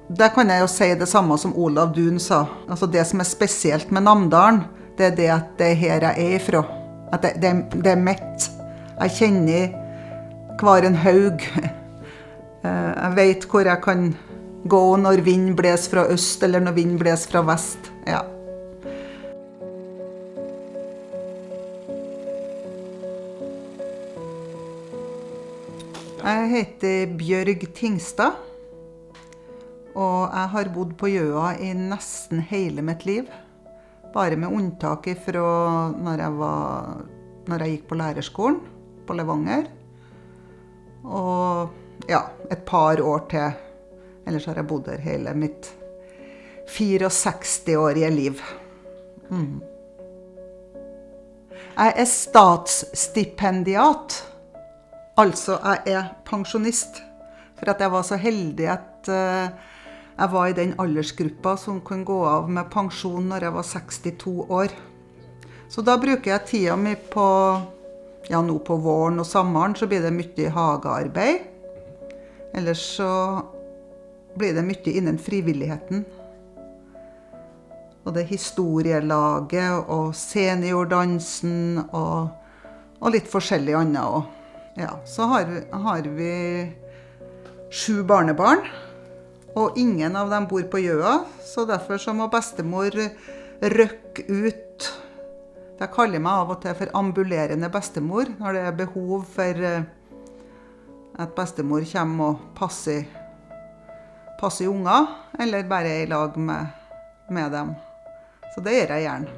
Det kan jeg jo si det samme som Olav Duun sa. Altså det som spesielt med Namdalen, det det at det her jeg ifra. At det mitt. Jeg kjenner hver en haug. Jeg vet hvor jeg kan gå når vind bles fra øst, eller når vind bles fra vest. Ja. Jeg heter Bjørg Tingstad. Og jeg har bodd på Gjøa i nesten hele mitt liv. Bare med unntak fra når jeg gikk på lærerskolen på Levanger. Og ja, et par år til. Ellers har jeg bodd her hele mitt 64-årige liv. Jeg statsstipendiat. Altså, jeg pensjonist. For at jeg var så heldig at jeg var i den aldersgruppa som kunne gå av med pensjon når jeg var 62 år. Så da bruker jeg tida mi på, ja nå på våren og sommeren så blir det mye hagearbeid. Ellers så blir det mye innen frivilligheten. Og det historielaget og seniordansen og litt forskjellig annet også. Ja, så har vi 7 barnebarn. Og ingen av dem bor på Gjøa, så derfor så må bestemor røkke ut. Jeg kaller meg av og til for ambulerende bestemor, når det er behov for at bestemor kommer og passer unger, eller bare er i lag med dem. Så det gjør jeg gjerne.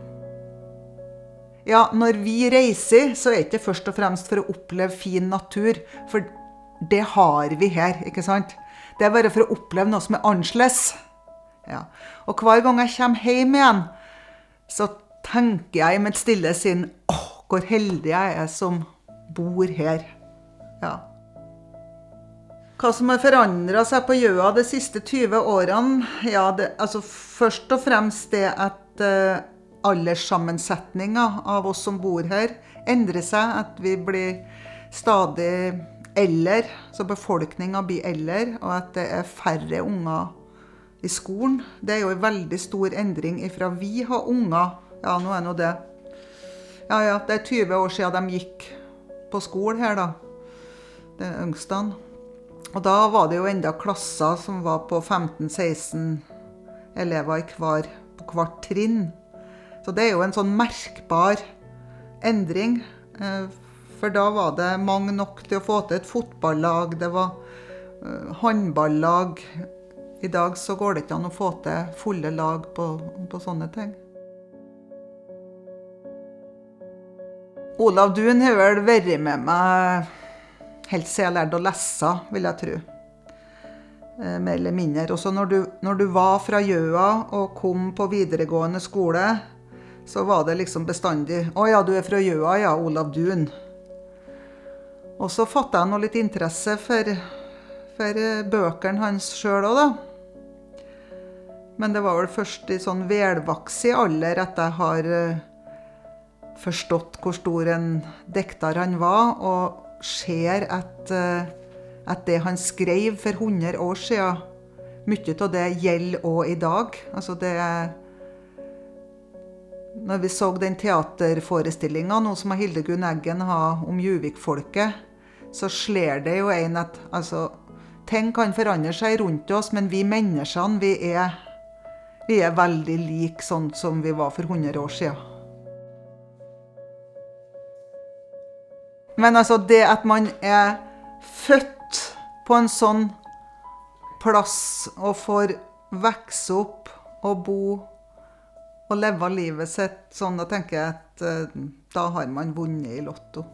Ja, når vi reiser, så er det ikke først og fremst for å oppleve fin natur, for det har vi her, ikke sant? Det er bare for å oppleve noe som er annerledes. Ja. Og hver gang jeg kommer hjem igjen, så tenker jeg i mitt stille sinn, hvor heldig jeg er som bor her. Ja. Hva som har forandret seg på Gjøa de siste 20 årene? Ja, altså først og fremst det at alderssammensetningen av oss som bor her endrer seg, at vi blir stadig eldre, så befolkningen blir eldre, og at det er færre unger i skolen. Det er jo en veldig stor endring ifra vi har unger. Ja, nå er det. Ja, det er 20 år siden de gikk på skole her da. Det er yngste. Og da var det jo enda klasser som var på 15-16 elever på hvert trinn. Så det er jo en sånn merkbar endring. For da var det mange nok til å få til et fotballag, det var håndballag. I dag så går det ikke an å få til fulle lag på sånne ting. Olav Duun har vel vært med meg helt siden jeg lærte å lese, vil jeg tro. Mer eller mindre. Og så når du var fra Gjøa og kom på videregående skole, så var det liksom bestandig, ja, du er fra Gjøa, ja, Olav Duun. Og så fattet jeg noe litt interesse for bøkene hans selv også da. Men det var vel først i sånn velvoksen alder at jeg har forstått hvor stor en dikter han var, og ser at det han skrev for 100 år siden, mye av det gjelder også i dag. Altså når vi så den teaterforestillingen, noe som Hildegunn Eggen har om Juvik-folket, så slår det jo en at ting kan forandre seg rundt oss, men vi menneskene, vi er veldig like sånn som vi var for 100 år siden. Men det at man er født på en sånn plass og får vokse opp og bo og leve livet sitt sånn, da tenker jeg at da har man vunnet i lotto.